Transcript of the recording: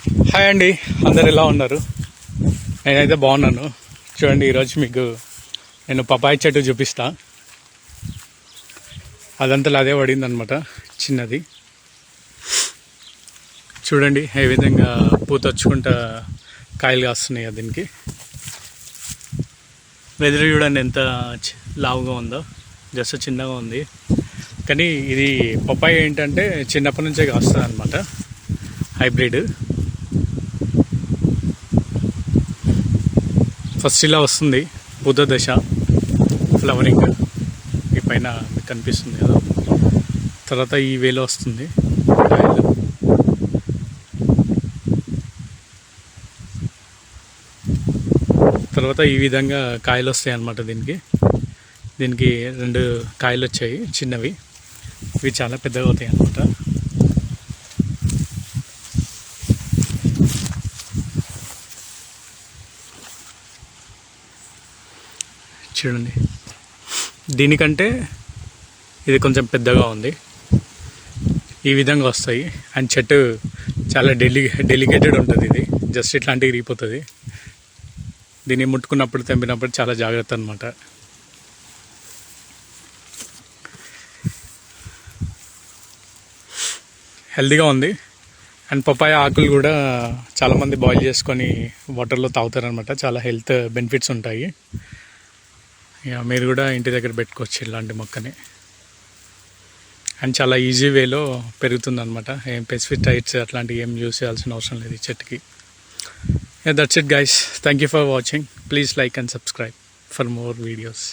Hi అండి, అందరు ఎలా ఉన్నారు? నేనైతే బాగున్నాను. చూడండి, ఈరోజు మీకు నేను పపాయ చెట్టు చూపిస్తా. అదంతా అదే పడింది అనమాట, చిన్నది. చూడండి ఏ విధంగా పూత వచ్చుకుంటా కాయలు కాస్తున్నాయి. దీనికి వెదర్ చూడండి ఎంత లావుగా ఉందో, జస్ట్ చిన్నగా ఉంది. కానీ ఇది పపాయ ఏంటంటే చిన్నప్పటి నుంచే కాస్తుంది అనమాట, హైబ్రిడ్. ఫస్ట్ ఇలా వస్తుంది పూత దశ, ఫ్లవరింగ్. ఈ పైన మీకు కనిపిస్తుంది కదా. తర్వాత ఈ వేలో వస్తుంది కాయలు. తర్వాత ఈ విధంగా కాయలు వస్తాయి అన్నమాట. దీనికి 2 కాయలు వచ్చాయి చిన్నవి. ఇవి చాలా పెద్దగా అవుతాయి అన్నమాట. చూడండి, దీనికంటే ఇది కొంచెం పెద్దగా ఉంది. ఈ విధంగా వస్తాయి. అండ్ చెట్టు చాలా డెలికేటెడ్ ఉంటుంది. ఇది జస్ట్ ఇట్లాంటివి విరిగిపోతుంది. దీన్ని ముట్టుకున్నప్పుడు, తెంపినప్పుడు చాలా జాగ్రత్త అనమాట. హెల్తీగా ఉంది. అండ్ పపాయ ఆకులు కూడా చాలామంది బాయిల్ చేసుకొని వాటర్లో తాగుతారనమాట. చాలా హెల్త్ బెనిఫిట్స్ ఉంటాయి. మీరు కూడా ఇంటి దగ్గర పెట్టుకోవచ్చు ఇలాంటి మొక్కని. అండ్ చాలా ఈజీ వేలో పెరుగుతుంది అనమాట. ఏం పెస్టిసైడ్స్ అట్లాంటివి ఏం యూస్ చేయాల్సిన అవసరం లేదు ఈ చెట్టుకి. That's it guys. Thank you for watching. Please like and subscribe for more videos.